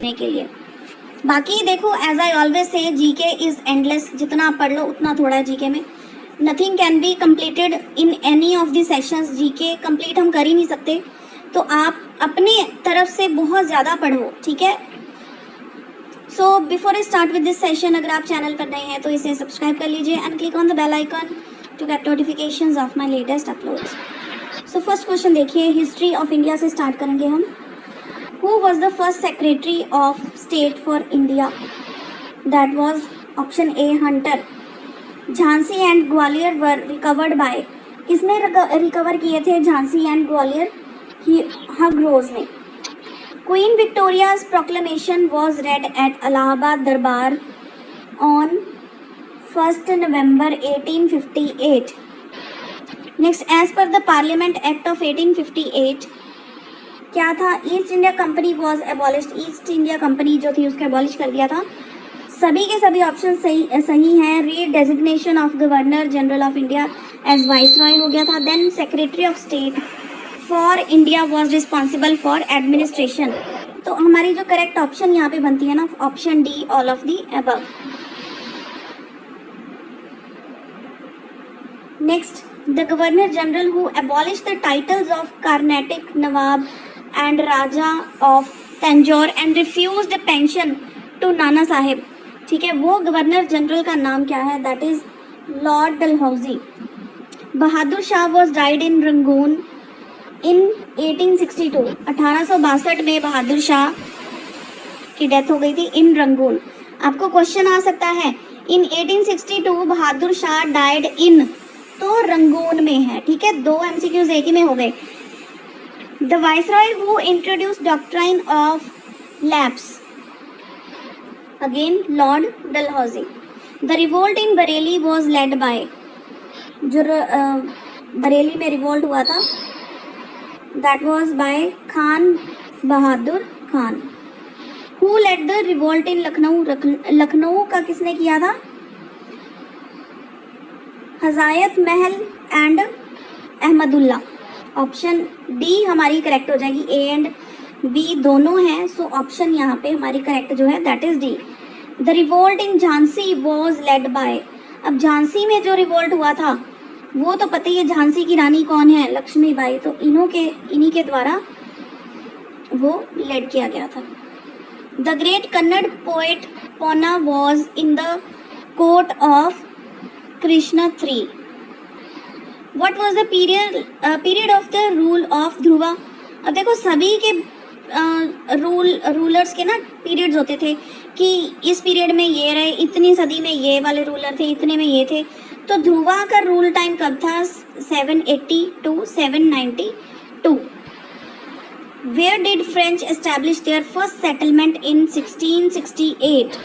के लिए। बाकी देखो, as I always say, GK is endless, जितना आप पढ़ लो उतना थोड़ा है जीके में। Nothing can be completed in any of the sessions. GK complete हम कर ही नहीं सकते, तो आप अपनी तरफ से बहुत ज़्यादा पढ़ो, ठीक है। So before I start with this session, अगर आप चैनल पर नए हैं तो इसे सब्सक्राइब कर लीजिए and click on the bell icon to get notifications of my latest uploads. So first question देखिए, हिस्ट्री ऑफ इंडिया से स्टार्ट करेंगे हम। Who was the first Secretary of State for India? That was option A, Hunter. Jhansi and Gwalior were recovered by, किसने recover किए थे Jhansi and Gwalior? Hugh Rose ने। Queen Victoria's proclamation was read at Allahabad durbar on 1 November 1858. Next, as पर the parliament act of 1858 क्या था? East India Company was abolished. East India Company जो थी उसको एबॉलिश कर दिया था। सभी के सभी ऑप्शन सही हैं। Re designation of governor general of India as viceroy हो गया था। Then secretary of state for India was responsible for administration. तो हमारी जो करेक्ट ऑप्शन यहाँ पे बनती है ना, option D, all of the above. Next, the governor general who abolish the titles of Carnatic, Nawab and Raja of Tanjore and refused pension to Nana Saheb, ठीक है, वो गवर्नर जनरल का नाम क्या है? That is Lord Dalhousie. Bahadur Shah was died in Rangoon in 1862। 1862 में बहादुर शाह की death हो गई थी इन रंगून। आपको क्वेश्चन आ सकता है, इन 1862 बहादुर शाह डाइड इन, तो रंगून में है, ठीक है। दो एमसीक्यूज एक ही में हो गए। The viceroy who introduced doctrine of lapse, again Lord Dalhousie. The revolt in Bareilly was led by, जो बरेली में रिवोल्ट हुआ था, that was by Khan Bahadur Khan. Who led the revolt in Lucknow? Lucknow का किसने किया था? हजायत महल एंड अहमदुल्ला। ऑप्शन डी हमारी करेक्ट हो जाएगी। ए एंड बी दोनों हैं, सो ऑप्शन यहाँ पे हमारी करेक्ट जो है that is D. The revolt in Jhansi was led by, अब झांसी में जो रिवोल्ट हुआ था वो तो पता ही है, झांसी की रानी कौन है? लक्ष्मीबाई। तो इन्हीं के द्वारा वो लेड किया गया था। द ग्रेट कन्नड़ पोएट पोना was in the court of Krishna III। What was the period of the rule of Dhruva? अब देखो, सभी के रूलर्स के ना पीरियड्स होते थे कि इस पीरियड में ये रहे, इतनी सदी में ये वाले रूलर थे, इतने में ये थे। तो ध्रुवा का रूल टाइम कब था? 780 to 792। Where did French establish their first settlement in 1668?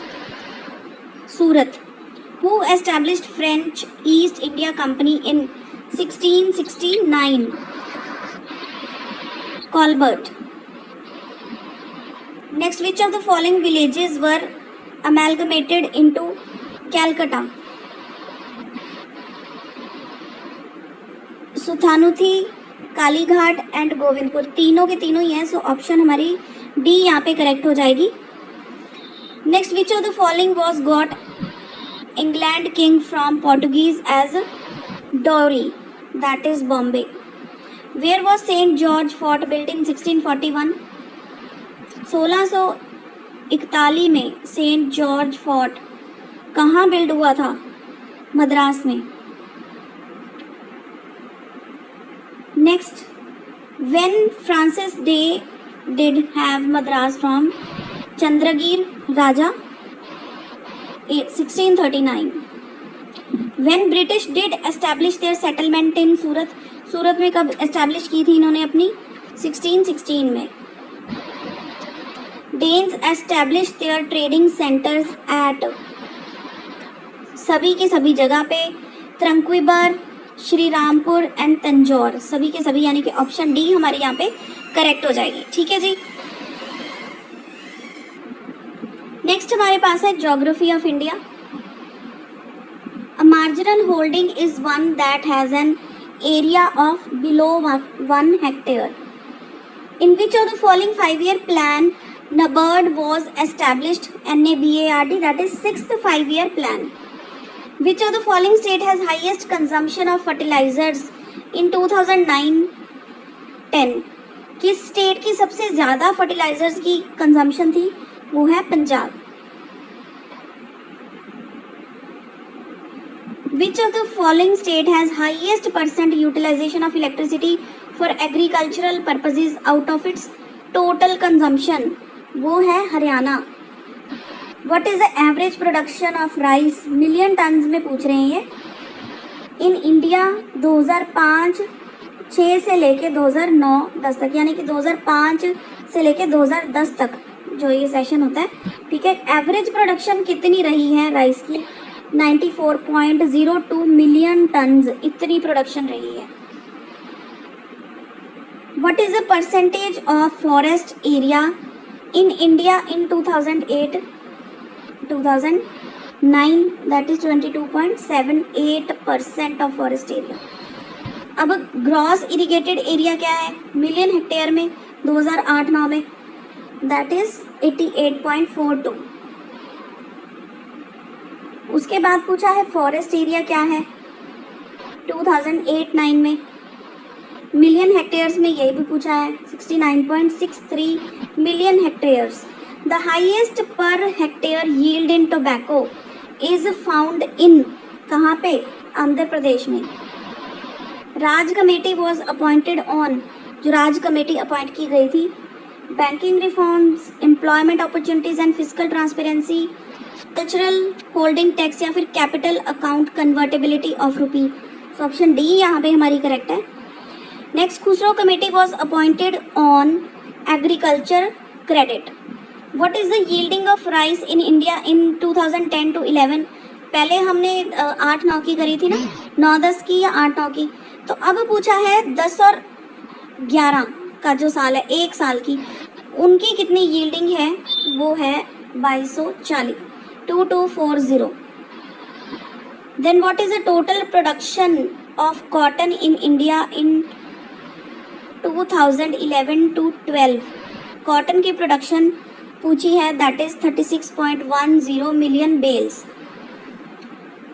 Surat. Who established French East India Company in 1669? Colbert. Next, which of the following villages were amalgamated into Calcutta? Sutanuti, Kalighat and Govindpur. तीनों के तीनों ही हैं, so option हमारी D यहाँ पे correct हो जाएगी। Next, which of the following was got England king from Portuguese as dowry? That is Bombay. Where was saint George fort build in 1641? 1641 में सेंट जॉर्ज फोर्ट कहाँ बिल्ड हुआ था? मद्रास में। Next, when Francis Day did have Madras from Chandragiri raja? 1639। When British did establish their settlement in Surat? Surat में कब establish की थी इन्होंने अपनी? 1616 में। Danes established their trading centers at, सभी के सभी जगह पे, त्रंक्विबर, श्री रामपुर एंड तंजौर। सभी के सभी यानी कि ऑप्शन डी हमारे यहाँ पे करेक्ट हो जाएगी, ठीक है जी। नेक्स्ट हमारे पास है geography of India. A marginal holding is one that has an area of below 1 hectare. In which of the following 5-year plan NABARD was established, NABARD, that is 6th 5-year plan. Which of the following state has highest consumption of fertilizers in 2009-10? किस state की सबसे ज़्यादा fertilisers की consumption थी? वो है Punjab. Which of the following state has highest percent utilization of electricity for agricultural purposes out of its total consumption? वो है Haryana. What is the average production of rice? Million turns में पूछ रहे हैं ये. इन इंडिया 2005-6 से लेके 2009-10 तक, यानी कि 2005 से लेके 2010 तक जो ये सेशन होता है, ठीक है. एवरेज प्रोडक्शन कितनी रही है राइस की? 94.02 मिलियन टन्स, इतनी प्रोडक्शन रही है. What is the percentage of forest area in India in 2008-2009? That is 22.78% of forest area. अब ग्रॉस इरिगेटेड एरिया क्या है मिलियन हेक्टेयर में 2008-9 में? That is 88.42. उसके बाद पूछा है फॉरेस्ट एरिया क्या है 2008-9 में मिलियन हेक्टेयर्स में, यही भी पूछा है 69.63 million hectares. The highest per hectare yield in tobacco is found in, कहाँ पे? आंध्र प्रदेश में. राज कमेटी वॉज अपॉइंटेड ऑन, जो राज कमेटी अपॉइंट की गई थी. Banking reforms, employment opportunities and physical transparency, cultural holding tax या फिर capital account convertibility of rupee. So option D यहाँ पे हमारी करेक्ट है. Next, Khusro committee was appointed on agriculture credit. What is the yielding of rice in India इन 2010-11? पहले हमने 8-9 की करी थी ना, 9-10 की या 8-9 की. तो अब पूछा है 10 और 11 का जो साल है, एक साल की, उनकी कितनी यील्डिंग है? वो है 2240, 2240. Then what is the total production of cotton in India in 2011-12? Cotton की प्रोडक्शन पूछी है, that is 36.10 million bales.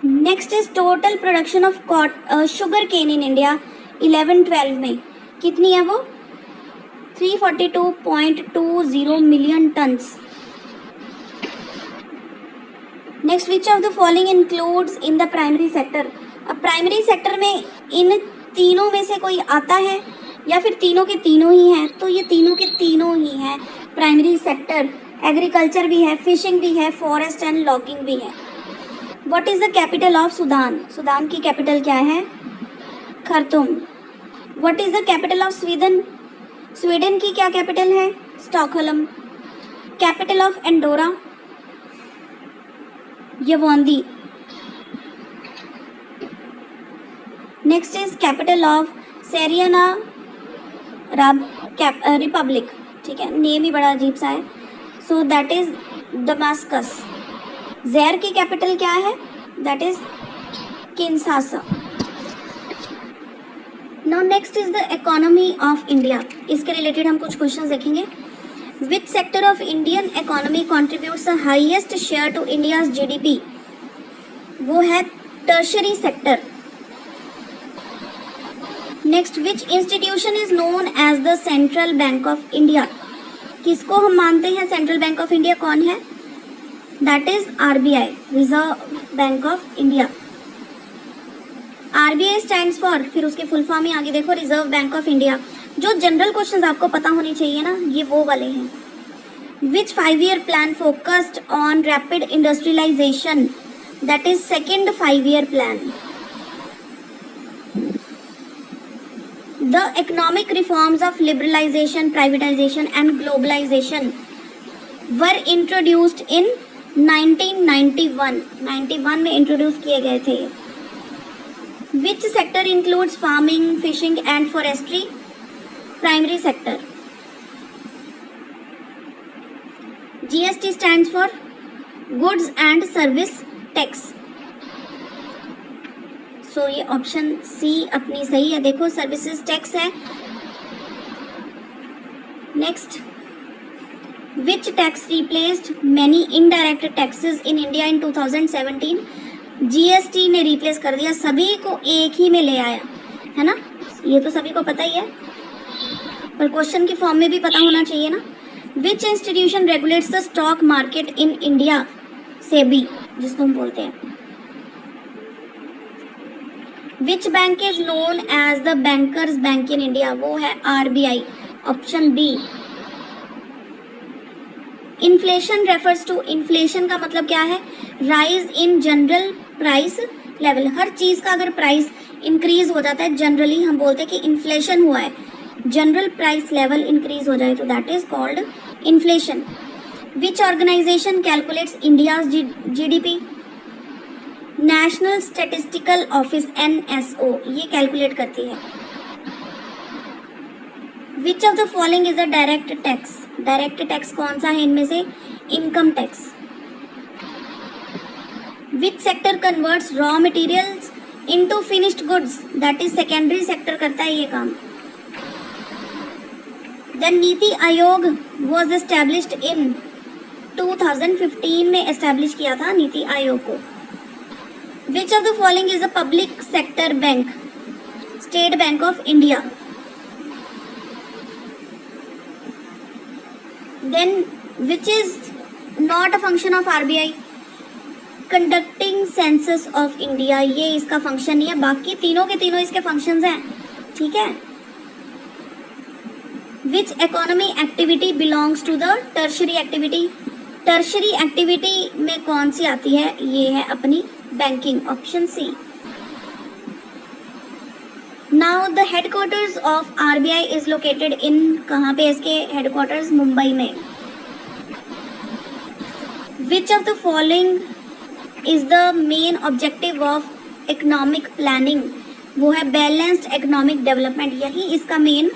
Next is total production of sugar cane in India 11-12 में कितनी है वो? 342.20 million tons. Next, which of the following includes in the primary sector? अब primary sector में इन तीनों में से कोई आता है या फिर तीनों के तीनों ही हैं? तो ये तीनों के तीनों ही हैं प्राइमरी सेक्टर. एग्रीकल्चर भी है, फिशिंग भी है, फॉरेस्ट एंड लॉगिंग भी है. What is the capital of Sudan? Sudan की कैपिटल क्या है? Khartoum. What is the capital of Sweden? Sweden की क्या कैपिटल है? Stockholm. Capital of Andorra? Yaounde. Next is capital of Syrian republic. ठीक है, नेम ही बड़ा अजीब सा है. So that is Damascus. Zaire की कैपिटल क्या है? That is Kinshasa. Now next is the economy of India. इसके रिलेटेड हम कुछ क्वेश्चंस देखेंगे. Which sector of Indian economy contributes the highest share to India's GDP? वो है tertiary sector. Next, which institution is known as the central bank of India? किसको हम मानते हैं सेंट्रल बैंक ऑफ इंडिया? कौन है? That is RBI, reserve bank of India. RBI stands for, फिर उसके फुल फॉर्म ही आगे देखो, रिजर्व बैंक ऑफ इंडिया. जो जनरल क्वेश्चंस आपको पता होने चाहिए ना, ये वो वाले हैं. Which 5-year plan focused on rapid industrialisation? That is second 5-year plan. The economic reforms of liberalization, privatization and globalization were introduced in 1991. 91 में इंट्रोड्यूस किए गए थे. Which sector includes farming, fishing and forestry? Primary sector. GST stands for Goods and Service Tax. सो ये option C अपनी सही है. देखो, services tax है. नेक्स्ट, विच tax replaced many indirect taxes इन इंडिया इन 2017? जीएसटी ने रिप्लेस कर दिया, सभी को एक ही में ले आया, है ना, ये तो सभी को पता ही है, पर क्वेश्चन की फॉर्म में भी पता होना चाहिए ना। Which institution regulates the stock market in India? SEBI, जिसको हम बोलते हैं। Which bank is known as the bankers bank in India? वो है RBI, option B. Inflation refers to, inflation का मतलब क्या है? Rise in general price level. हर चीज का अगर प्राइस इंक्रीज हो जाता है, जनरली हम बोलते हैं कि इन्फ्लेशन हुआ है, जनरल प्राइस लेवल इंक्रीज हो जाए तो that is called inflation. Which organisation calculates India's GDP? National statistical office, NSO, ये कैलकुलेट करती है। Which of the following is a direct tax? Direct tax कौन सा है इनमें से? Income tax. Which sector converts raw materials into finished goods? That is secondary sector करता है ये काम। Then NITI Aayog was established in 2015 में एस्टैब्लिश किया था नीति आयोग को। Which of the following is a public sector bank? State bank of India. Then which is not a function of RBI? Conducting census of India, ये इसका फंक्शन नहीं है, बाकी तीनों के तीनों इसके फंक्शंस हैं, ठीक है। Which economy activity belongs to the tertiary activity? Tertiary activity में कौन सी आती है? ये है अपनी banking, option C. Now the headquarters of RBI is located in, कहाँ पे इसके हेडक्वार्टर्स? मुंबई में। Which of the following is the main objective of economic planning? वो है बैलेंस्ड इकोनॉमिक डेवलपमेंट, यही इसका मेन